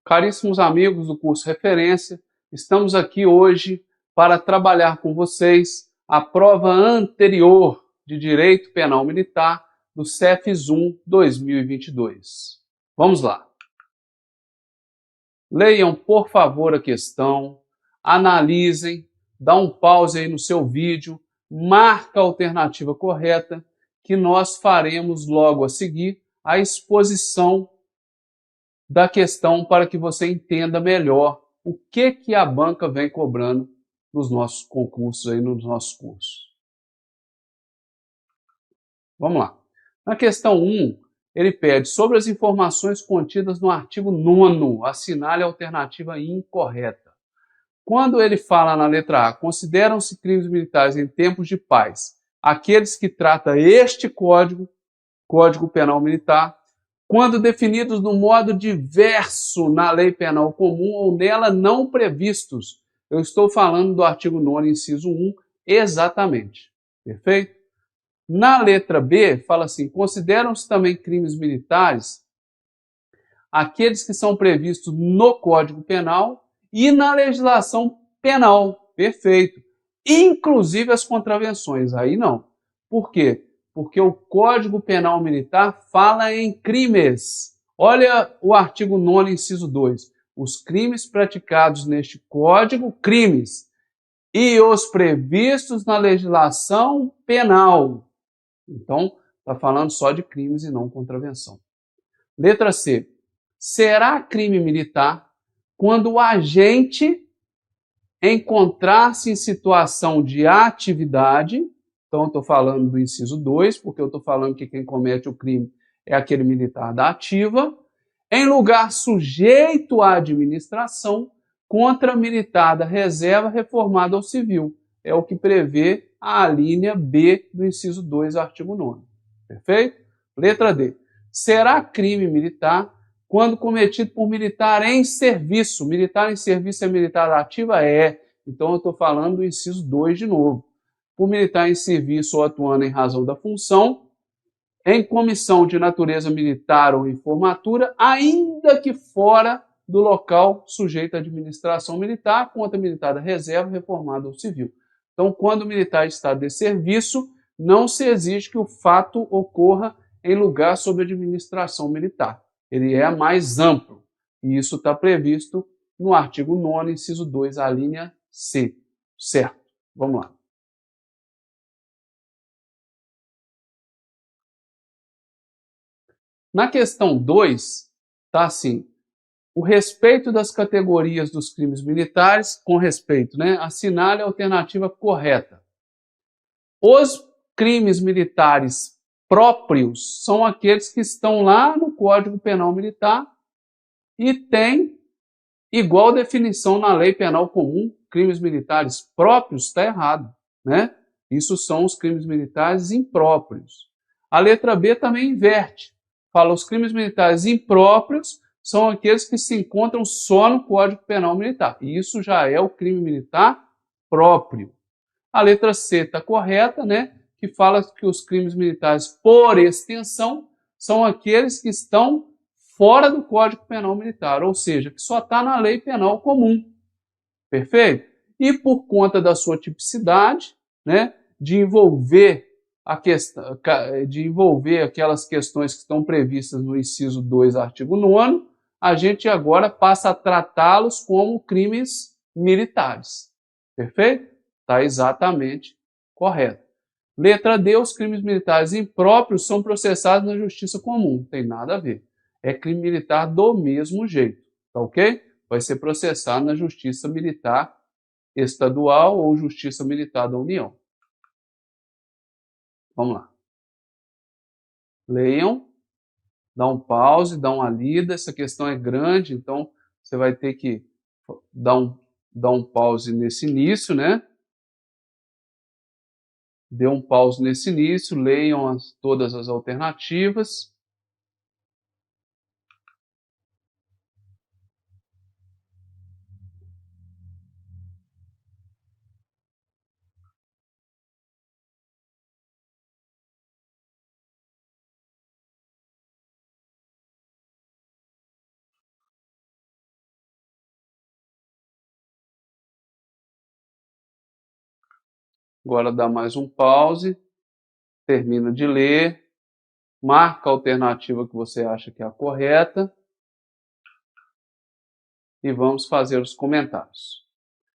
Caríssimos amigos do curso Referência, estamos aqui hoje para trabalhar com vocês a prova anterior de Direito Penal Militar do CEFES 1 2022. Vamos lá. Leiam, por favor, a questão, analisem, dá um pause aí no seu vídeo, marca a alternativa correta, que nós faremos logo a seguir a exposição da questão para que você entenda melhor o que a banca vem cobrando nos nossos concursos, aí, nos nossos cursos. Vamos lá. Na questão 1, ele pede sobre as informações contidas no artigo 9º, assinale a alternativa incorreta. Quando ele fala na letra A, consideram-se crimes militares em tempos de paz aqueles que trata este Código Penal Militar, quando definidos no modo diverso na lei penal comum ou nela não previstos. Eu estou falando do artigo 9º, inciso 1, exatamente. Perfeito? Na letra B, fala assim, consideram-se também crimes militares aqueles que são previstos no Código Penal e na legislação penal. Perfeito. Inclusive as contravenções. Aí não. Por quê? Porque o Código Penal Militar fala em crimes. Olha o artigo 9º, inciso 2. Os crimes praticados neste Código, crimes, e os previstos na legislação penal. Então, está falando só de crimes e não contravenção. Letra C. Será crime militar quando o agente encontrar-se em situação de atividade. Então, estou falando do inciso 2, porque eu estou falando que quem comete o crime é aquele militar da ativa, em lugar sujeito à administração contra militar da reserva reformado ao civil. É o que prevê a linha B do inciso 2, artigo 9º. Perfeito? Letra D. Será crime militar quando cometido por militar em serviço. Militar em serviço é militar da ativa? É. Então, eu estou falando do inciso 2 de novo. Por militar em serviço ou atuando em razão da função, em comissão de natureza militar ou em formatura, ainda que fora do local sujeito à administração militar, contra militar da reserva, reformado ou civil. Então, quando o militar está de serviço, não se exige que o fato ocorra em lugar sob administração militar. Ele é mais amplo. E isso está previsto no artigo 9º, inciso 2, a linha C. Certo? Vamos lá. Na questão 2, está assim, o respeito das categorias dos crimes militares, com respeito, né? Assinale a alternativa correta. Os crimes militares próprios são aqueles que estão lá no Código Penal Militar e têm igual definição na lei penal comum. Crimes militares próprios está errado, né? Isso são os crimes militares impróprios. A letra B também inverte. Fala, os crimes militares impróprios são aqueles que se encontram só no Código Penal Militar. E isso já é o crime militar próprio. A letra C está correta, né? Que fala que os crimes militares, por extensão, são aqueles que estão fora do Código Penal Militar, ou seja, que só está na lei penal comum. Perfeito? E por conta da sua tipicidade, né, de envolver aquelas questões que estão previstas no inciso 2, artigo 9º, a gente agora passa a tratá-los como crimes militares. Perfeito? Está exatamente correto. Letra D, os crimes militares impróprios são processados na justiça comum. Não tem nada a ver. É crime militar do mesmo jeito. Tá ok? Vai ser processado na justiça militar estadual ou justiça militar da União. Vamos lá. Leiam, dá um pause, dá uma lida. Essa questão é grande, então você vai ter que dar um pause nesse início, né? Dê um pause nesse início, leiam todas as alternativas. Agora dá mais um pause, termina de ler, marca a alternativa que você acha que é a correta e vamos fazer os comentários.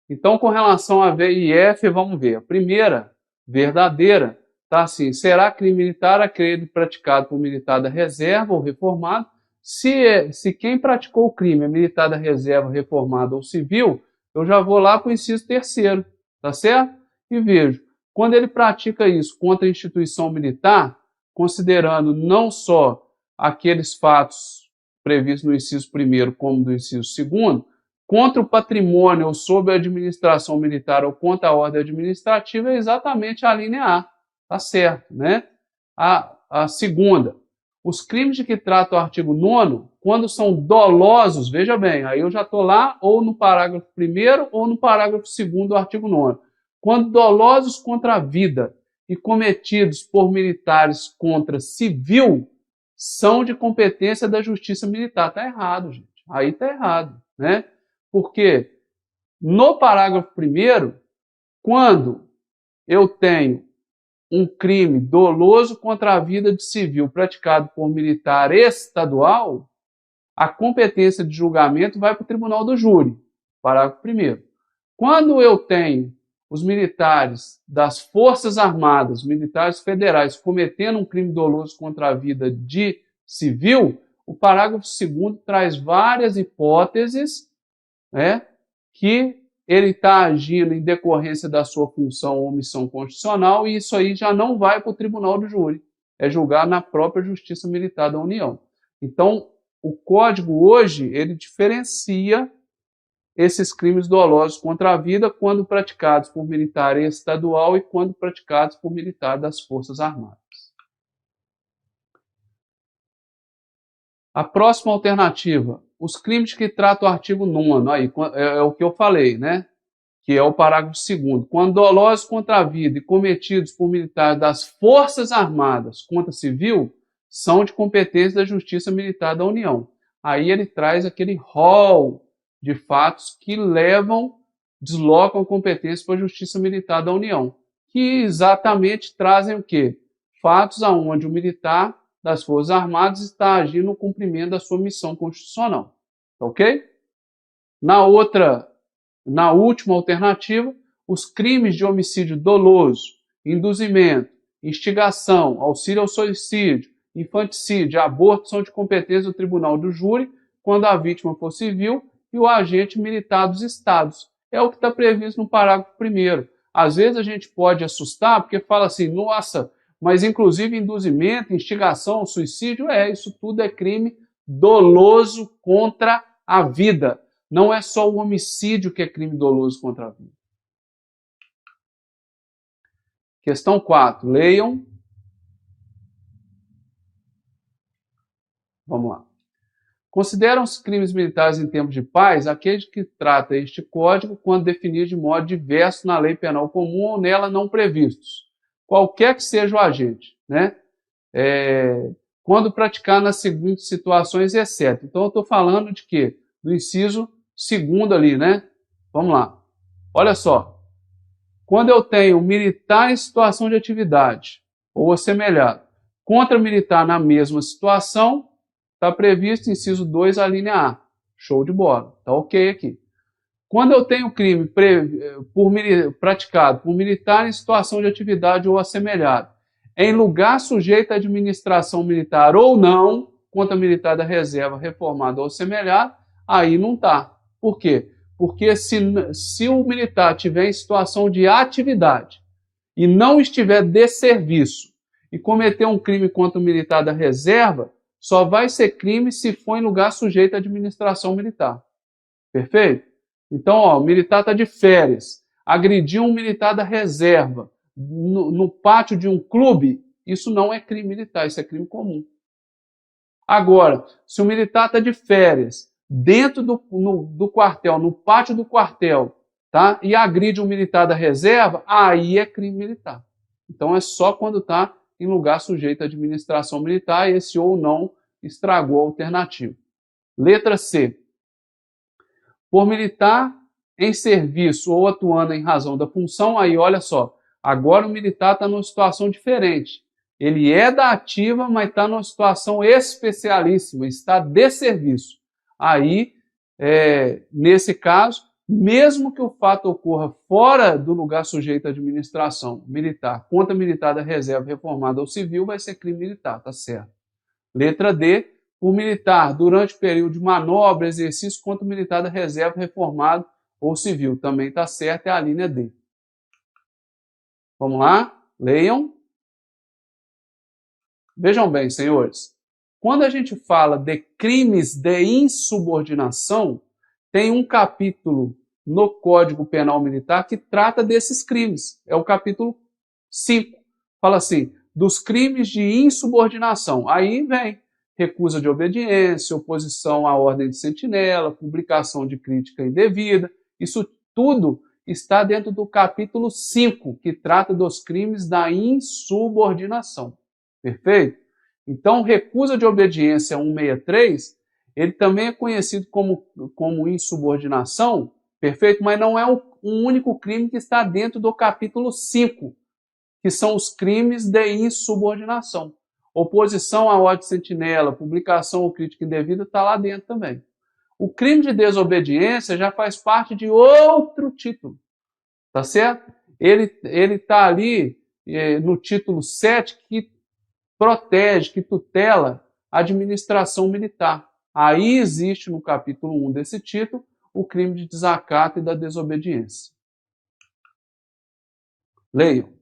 Então, com relação a V e F, vamos ver. A primeira, verdadeira, está assim: será crime militar aquele praticado por militar da reserva ou reformado? Se quem praticou o crime é militar da reserva, reformado ou civil, eu já vou lá para o inciso terceiro, tá certo? E vejo, quando ele pratica isso contra a instituição militar, considerando não só aqueles fatos previstos no inciso primeiro como do inciso segundo, contra o patrimônio ou sob a administração militar ou contra a ordem administrativa, é exatamente a linha A, tá certo, né? A segunda, os crimes de que trata o artigo 9º, quando são dolosos, veja bem, aí eu já estou lá ou no parágrafo 1º ou no parágrafo 2º do artigo 9º. Quando dolosos contra a vida e cometidos por militares contra civil, são de competência da justiça militar. Está errado, gente. Aí está errado, né? Porque no parágrafo 1º, quando eu tenho um crime doloso contra a vida de civil praticado por militar estadual, a competência de julgamento vai para o tribunal do júri. Parágrafo 1º. Quando eu tenho os militares das Forças Armadas, militares federais, cometendo um crime doloso contra a vida de civil, o parágrafo 2º traz várias hipóteses, né, que ele está agindo em decorrência da sua função ou omissão constitucional, e isso aí já não vai para o tribunal do júri, é julgado na própria Justiça Militar da União. Então, o Código hoje, ele diferencia esses crimes dolosos contra a vida quando praticados por militar estadual e quando praticados por militar das Forças Armadas. A próxima alternativa, os crimes que trata o artigo 9º, aí é o que eu falei, né? Que é o parágrafo 2º. Quando dolosos contra a vida e cometidos por militares das Forças Armadas contra civil, são de competência da Justiça Militar da União. Aí ele traz aquele rol de fatos que deslocam a competência para a Justiça Militar da União, que exatamente trazem o quê? Fatos aonde o militar das Forças Armadas está agindo no cumprimento da sua missão constitucional. Ok? Na última alternativa, os crimes de homicídio doloso, induzimento, instigação, auxílio ao suicídio, infanticídio, aborto são de competência do tribunal do júri quando a vítima for civil e o agente militar dos estados. É o que está previsto no parágrafo 1º. Às vezes a gente pode assustar porque fala assim, nossa, mas inclusive induzimento, instigação, suicídio, isso tudo é crime doloso contra a vida. Não é só o homicídio que é crime doloso contra a vida. Questão 4. Leiam. Vamos lá. Consideram-se crimes militares em tempos de paz aqueles que trata este código quando definidos de modo diverso na lei penal comum ou nela não previstos, qualquer que seja o agente, né? Quando praticar nas seguintes situações, exceto. Então eu estou falando de quê? Do inciso 2º ali, né? Vamos lá. Olha só. Quando eu tenho militar em situação de atividade ou assemelhado contra militar na mesma situação, está previsto inciso 2, a linha A. Show de bola. Está ok aqui. Quando eu tenho crime praticado por militar em situação de atividade ou assemelhado, em lugar sujeito à administração militar ou não, contra militar da reserva, reformado ou assemelhado, aí não está. Por quê? Porque se o militar estiver em situação de atividade e não estiver de serviço e cometer um crime contra o militar da reserva, só vai ser crime se for em lugar sujeito à administração militar. Perfeito? Então, o militar está de férias, agrediu um militar da reserva no pátio de um clube, isso não é crime militar, isso é crime comum. Agora, se o militar está de férias, dentro do quartel, no pátio do quartel, tá? E agride um militar da reserva, aí é crime militar. Então é só quando está em lugar sujeito à administração militar, esse ou não estragou a alternativa. Letra C. Por militar em serviço ou atuando em razão da função, aí olha só, Agora o militar está numa situação diferente. Ele é da ativa, mas está numa situação especialíssima, está de serviço. Aí, nesse caso, mesmo que o fato ocorra fora do lugar sujeito à administração militar, contra militar da reserva reformada ou civil, vai ser crime militar, tá certo? Letra D, o militar, durante o período de manobra, exercício contra o militar da reserva reformado ou civil, também tá certo, é a linha D. Vamos lá, leiam. Vejam bem, senhores, quando a gente fala de crimes de insubordinação, tem um capítulo no Código Penal Militar que trata desses crimes. É o capítulo 5. Fala assim, dos crimes de insubordinação. Aí vem recusa de obediência, oposição à ordem de sentinela, publicação de crítica indevida. Isso tudo está dentro do capítulo 5, que trata dos crimes da insubordinação. Perfeito? Então, recusa de obediência 163, ele também é conhecido como insubordinação, perfeito? Mas não é um único crime que está dentro do capítulo 5, que são os crimes de insubordinação. Oposição à ordem de sentinela, publicação ou crítica indevida está lá dentro também. O crime de desobediência já faz parte de outro título, tá certo? Ele está ali no título 7, que protege, que tutela a administração militar. Aí existe no capítulo 1 desse título o crime de desacato e da desobediência. Leiam.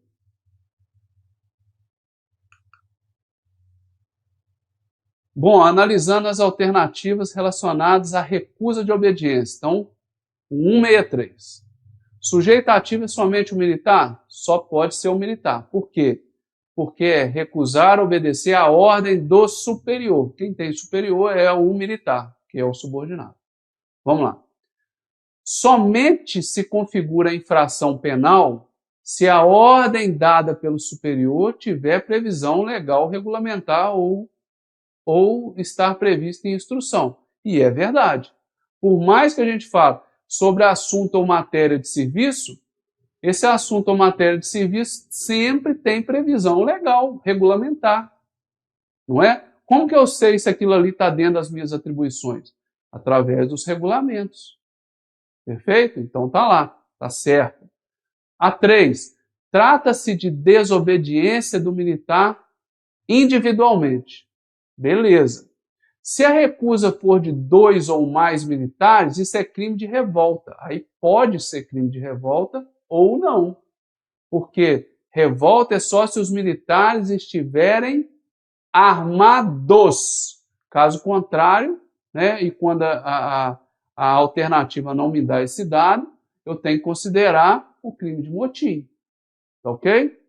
Bom, analisando as alternativas relacionadas à recusa de obediência. Então, 163. Sujeito ativo é somente o militar? Só pode ser o militar. Por quê? Porque é recusar obedecer à ordem do superior. Quem tem superior é o militar, que é o subordinado. Vamos lá. Somente se configura a infração penal se a ordem dada pelo superior tiver previsão legal regulamentar ou estar prevista em instrução. E é verdade. Por mais que a gente fale sobre assunto ou matéria de serviço, esse assunto ou matéria de serviço sempre tem previsão legal, regulamentar. Não é? Como que eu sei se aquilo ali está dentro das minhas atribuições? Através dos regulamentos. Perfeito? Então tá lá, tá certo. A 3. Trata-se de desobediência do militar individualmente. Beleza. Se a recusa for de 2 ou mais militares, isso é crime de revolta. Aí pode ser crime de revolta ou não. Porque revolta é só se os militares estiverem armados. Caso contrário, né, e quando a alternativa não me dá esse dado, eu tenho que considerar o crime de motim. Ok?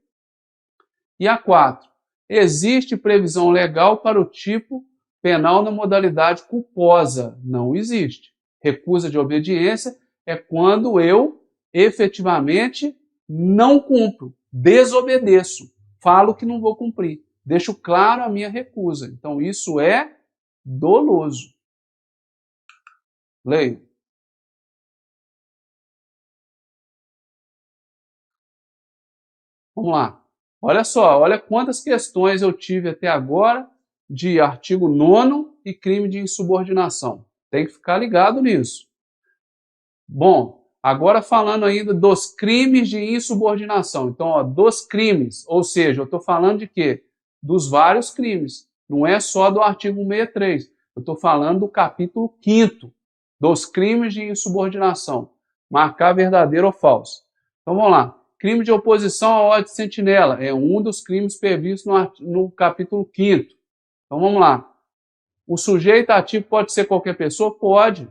E a 4. Existe previsão legal para o tipo penal na modalidade culposa? Não existe. Recusa de obediência é quando eu efetivamente não cumpro, desobedeço, falo que não vou cumprir, deixo claro a minha recusa. Então isso é doloso. Leio. Vamos lá. Olha só, olha quantas questões eu tive até agora de artigo 9º e crime de insubordinação. Tem que ficar ligado nisso. Bom, agora falando ainda dos crimes de insubordinação. Então, ó, dos crimes, ou seja, eu estou falando de quê? Dos vários crimes. Não é só do artigo 163. Eu estou falando do capítulo 5º, dos crimes de insubordinação. Marcar verdadeiro ou falso. Então, vamos lá. Crime de oposição à ordem de sentinela é um dos crimes previstos no capítulo 5º. Então, vamos lá. O sujeito ativo pode ser qualquer pessoa? Pode.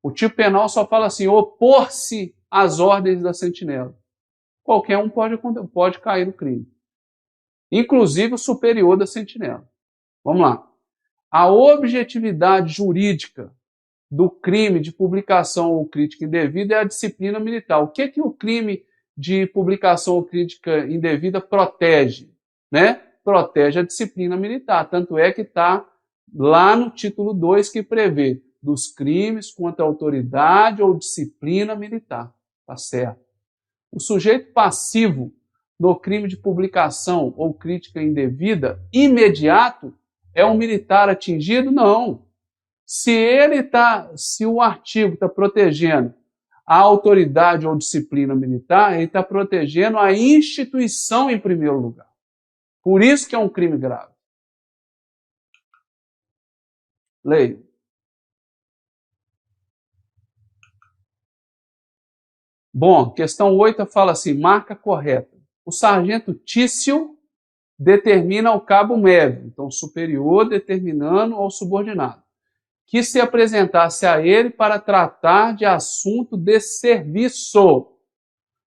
O tipo penal só fala assim, opor-se às ordens da sentinela. Qualquer um pode cair no crime. Inclusive o superior da sentinela. Vamos lá. A objetividade jurídica do crime de publicação ou crítica indevida é a disciplina militar. O que o crime de publicação ou crítica indevida protege? Né? Protege a disciplina militar. Tanto é que está lá no título 2 que prevê dos crimes contra a autoridade ou disciplina militar. Tá certo. O sujeito passivo do crime de publicação ou crítica indevida imediato é um militar atingido? Não. Se o artigo está protegendo a autoridade ou disciplina militar, ele está protegendo a instituição em primeiro lugar. Por isso que é um crime grave. Leio. Bom, questão 8 fala assim, marca correta. O sargento Tício determina ao cabo médio, então superior determinando ao subordinado, que se apresentasse a ele para tratar de assunto de serviço.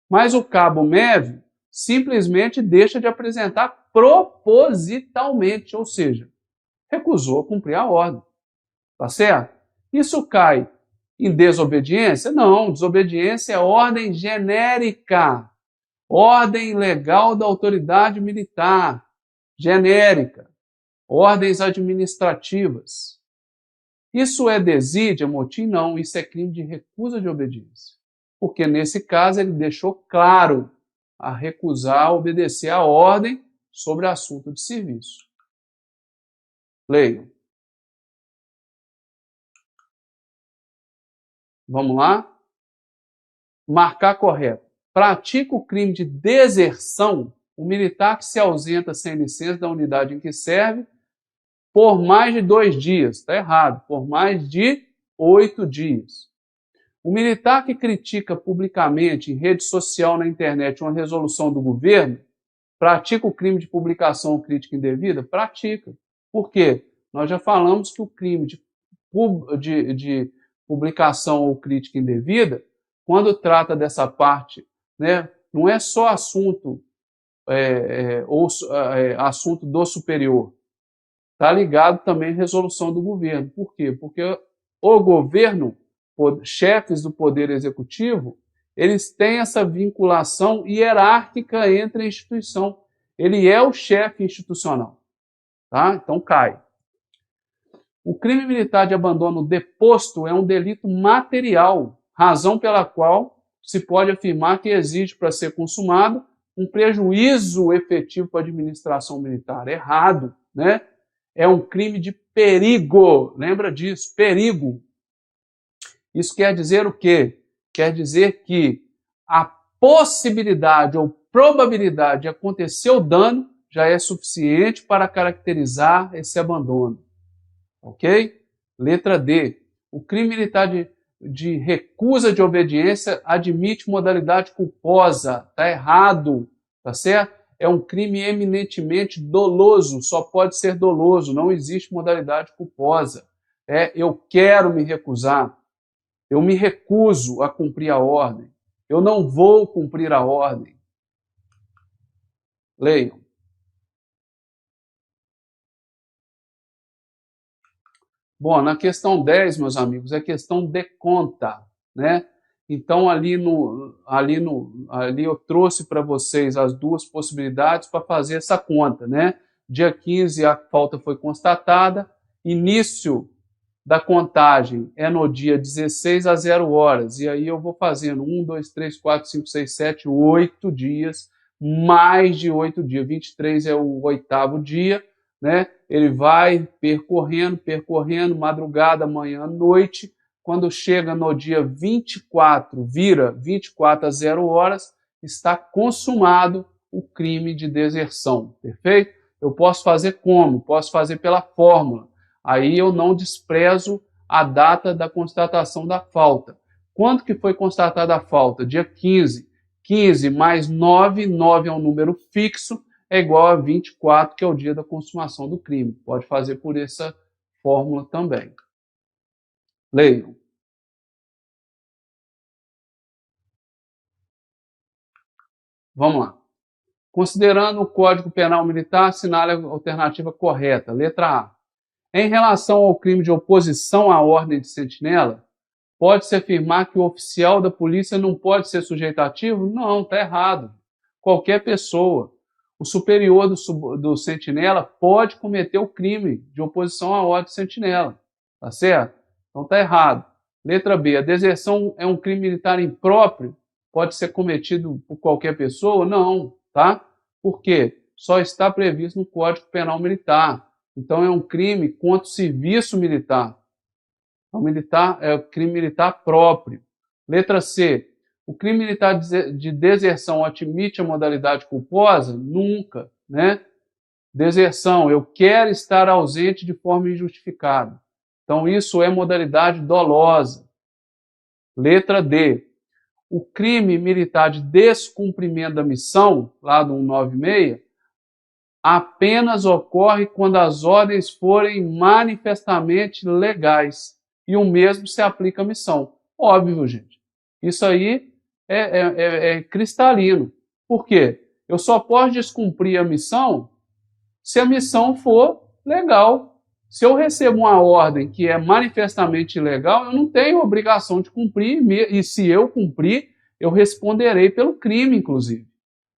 Mas o cabo médio simplesmente deixa de apresentar propositalmente, ou seja, recusou cumprir a ordem. Tá certo? Isso cai em desobediência? Não, desobediência é ordem genérica. Ordem legal da autoridade militar, genérica. Ordens administrativas. Isso é desídia, motim? Não, isso é crime de recusa de obediência. Porque nesse caso ele deixou claro a recusar obedecer a ordem sobre assunto de serviço. Leiam. Vamos lá? Marcar correto. Pratica o crime de deserção o militar que se ausenta sem licença da unidade em que serve por mais de 2 dias. Está errado. Por mais de 8 dias. O militar que critica publicamente em rede social, na internet, uma resolução do governo, pratica o crime de publicação ou crítica indevida? Pratica. Por quê? Nós já falamos que o crime de publicação ou crítica indevida, quando trata dessa parte, né, não é só assunto assunto do superior. Está ligado também à resolução do governo. Por quê? Porque o governo, chefes do poder executivo, eles têm essa vinculação hierárquica entre a instituição. Ele é o chefe institucional. Tá? Então cai. O crime militar de abandono deposto é um delito material, razão pela qual se pode afirmar que exige para ser consumado um prejuízo efetivo para a administração militar. Errado, né? É um crime de perigo. Lembra disso? Perigo. Isso quer dizer o quê? Quer dizer que a possibilidade ou probabilidade de acontecer o dano já é suficiente para caracterizar esse abandono. Ok? Letra D. O crime militar de recusa de obediência admite modalidade culposa. Está errado. Tá certo? É um crime eminentemente doloso. Só pode ser doloso. Não existe modalidade culposa. Eu quero me recusar. Eu me recuso a cumprir a ordem. Eu não vou cumprir a ordem. Leiam. Bom, na questão 10, meus amigos, é questão de conta, né? Então, ali eu trouxe para vocês as duas possibilidades para fazer essa conta, né? Dia 15 a falta foi constatada, início da contagem é no dia 16 às 0 horas, e aí eu vou fazendo 1, 2, 3, 4, 5, 6, 7, 8 dias, mais de 8 dias, 23 é o 8º dia, né? Ele vai percorrendo, madrugada, manhã, noite. Quando chega no dia 24, vira 24 às 0 horas, está consumado o crime de deserção. Perfeito? Eu posso fazer como? Posso fazer pela fórmula. Aí eu não desprezo a data da constatação da falta. Quando que foi constatada a falta? Dia 15. 15 mais 9, 9 é um número fixo, é igual a 24, que é o dia da consumação do crime. Pode fazer por essa fórmula também. Leiam. Vamos lá. Considerando o Código Penal Militar, assinale a alternativa correta. Letra A. Em relação ao crime de oposição à ordem de sentinela, pode-se afirmar que o oficial da polícia não pode ser sujeito ativo? Não, está errado. Qualquer pessoa. O superior do sentinela pode cometer o crime de oposição à ordem de sentinela. Tá certo? Então está errado. Letra B. A deserção é um crime militar impróprio? pode ser cometido por qualquer pessoa? Não, tá? Por quê? Só está previsto no Código Penal Militar. Então é um crime contra o serviço militar. É o crime militar próprio. Letra C. O crime militar de deserção admite a modalidade culposa? Nunca, né? Deserção, eu quero estar ausente de forma injustificada. Então isso é modalidade dolosa. Letra D. O crime militar de descumprimento da missão, lá do 196, apenas ocorre quando as ordens forem manifestamente legais. E o mesmo se aplica à missão. Óbvio, gente. Isso aí é cristalino. Por quê? Eu só posso descumprir a missão se a missão for legal. Se eu recebo uma ordem que é manifestamente ilegal, eu não tenho obrigação de cumprir, e se eu cumprir, eu responderei pelo crime, inclusive.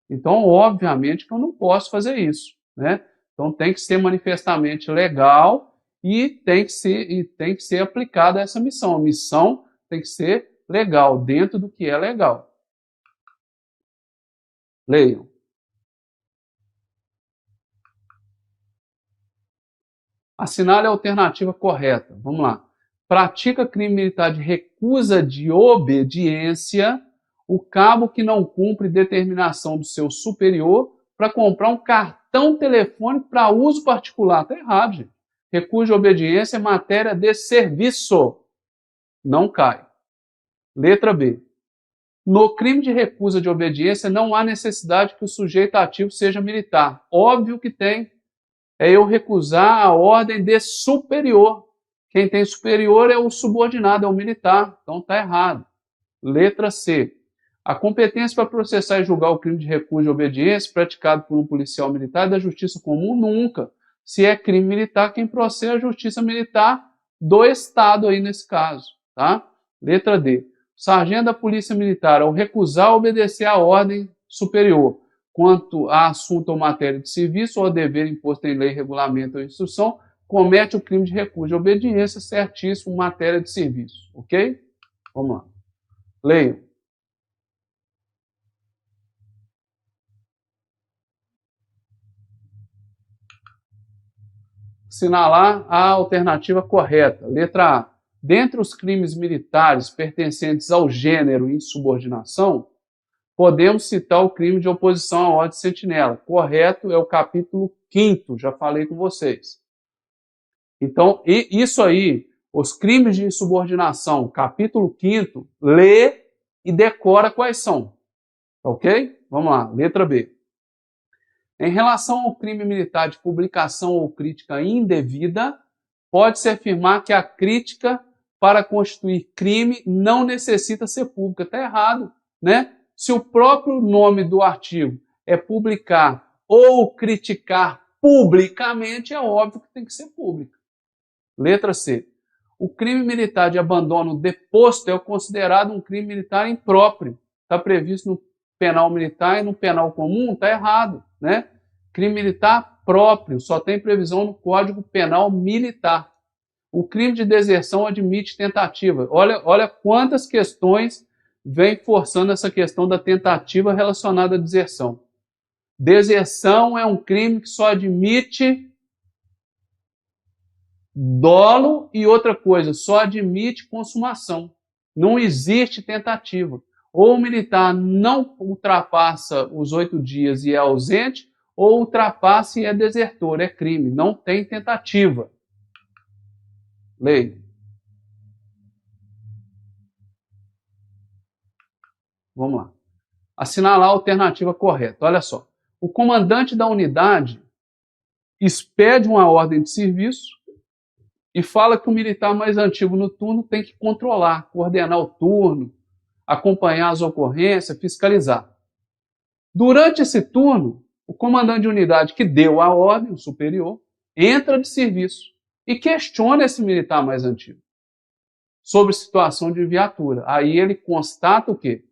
Então, obviamente que eu não posso fazer isso, né? Então, tem que ser manifestamente legal e tem que ser aplicada essa missão. A missão tem que ser legal, dentro do que é legal. Leiam. Assinale a alternativa correta. Vamos lá. Pratica crime militar de recusa de obediência o cabo que não cumpre determinação do seu superior para comprar um cartão telefônico para uso particular. Está errado, gente. Recusa de obediência é matéria de serviço. Não cai. Letra B. No crime de recusa de obediência não há necessidade que o sujeito ativo seja militar. Óbvio que tem. É eu recusar a ordem de superior. Quem tem superior é o subordinado, é o militar. Então está errado. Letra C. A competência para processar e julgar o crime de recusa de obediência praticado por um policial militar é da justiça comum? Nunca. Se é crime militar, quem processa é a justiça militar do Estado aí nesse caso. Tá? Letra D. O sargento da polícia militar, ao recusar obedecer à ordem superior, quanto a assunto ou matéria de serviço ou a dever imposto em lei, regulamento ou instrução, comete o crime de recusa de obediência, certíssimo, matéria de serviço. Ok? Vamos lá. Leiam. Assinalar a alternativa correta. Letra A. Dentre os crimes militares pertencentes ao gênero insubordinação, podemos citar o crime de oposição à ordem de sentinela. Correto, é o capítulo 5º, já falei com vocês. Então, isso aí, os crimes de insubordinação, capítulo 5º, lê e decora quais são. Ok? Vamos lá, letra B. Em relação ao crime militar de publicação ou crítica indevida, pode-se afirmar que a crítica, para constituir crime, não necessita ser pública. Está errado, né? Se o próprio nome do artigo é publicar ou criticar publicamente, é óbvio que tem que ser pública. Letra C. O crime militar de abandono deposto é considerado um crime militar impróprio. Está previsto no penal militar e no penal comum? Está errado, né? Crime militar próprio, só tem previsão no Código Penal Militar. O crime de deserção admite tentativa. Olha quantas questões vem forçando essa questão da tentativa relacionada à deserção. Deserção é um crime que só admite dolo e outra coisa, só admite consumação. Não existe tentativa. Ou o militar não ultrapassa os 8 dias e é ausente, ou ultrapassa e é desertor, é crime. Não tem tentativa. Lei. Vamos lá. Assinalar a alternativa correta. Olha só. O comandante da unidade expede uma ordem de serviço e fala que o militar mais antigo no turno tem que controlar, coordenar o turno, acompanhar as ocorrências, fiscalizar. Durante esse turno, o comandante de unidade que deu a ordem, o superior, entra de serviço e questiona esse militar mais antigo sobre situação de viatura. Aí ele constata o quê?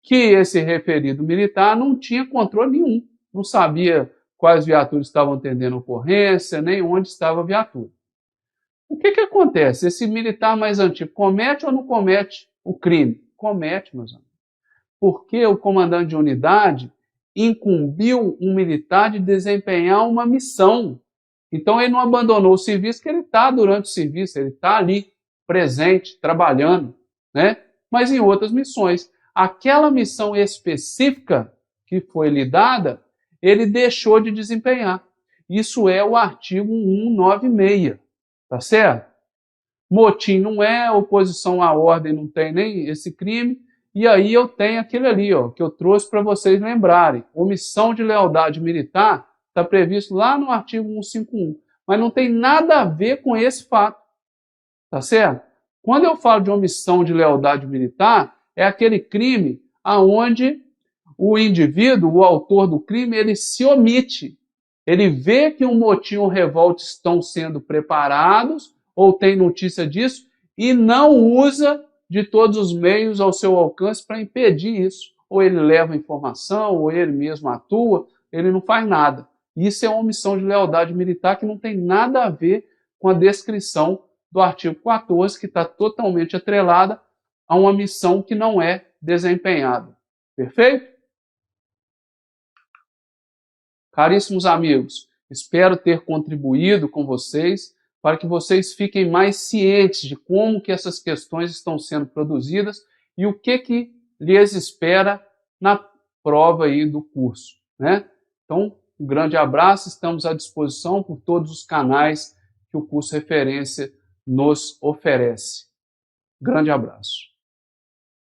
Que esse referido militar não tinha controle nenhum, não sabia quais viaturas estavam atendendo a ocorrência, nem onde estava a viatura. O que acontece? Esse militar mais antigo comete ou não comete o crime? Comete, meus amigos. porque o comandante de unidade incumbiu um militar de desempenhar uma missão. Então ele não abandonou o serviço, que ele está durante o serviço, ele está ali, presente, trabalhando, né? Mas em outras missões. Aquela missão específica que foi lhe dada, ele deixou de desempenhar. Isso é o artigo 196, tá certo? Motim não é, oposição à ordem não tem nem esse crime, e aí eu tenho aquele ali, ó, que eu trouxe para vocês lembrarem. Omissão de lealdade militar está previsto lá no artigo 151, mas não tem nada a ver com esse fato, tá certo? Quando eu falo de omissão de lealdade militar, é aquele crime aonde o indivíduo, o autor do crime, ele se omite. Ele vê que um motim ou revolta estão sendo preparados, ou tem notícia disso, e não usa de todos os meios ao seu alcance para impedir isso. Ou ele leva a informação, ou ele mesmo atua, ele não faz nada. Isso é uma omissão de lealdade militar que não tem nada a ver com a descrição do artigo 14, que está totalmente atrelada a uma missão que não é desempenhada. Perfeito? Caríssimos amigos, espero ter contribuído com vocês para que vocês fiquem mais cientes de como que essas questões estão sendo produzidas e o que lhes espera na prova aí do curso, né? Então, um grande abraço, estamos à disposição por todos os canais que o curso Referência nos oferece. Grande abraço.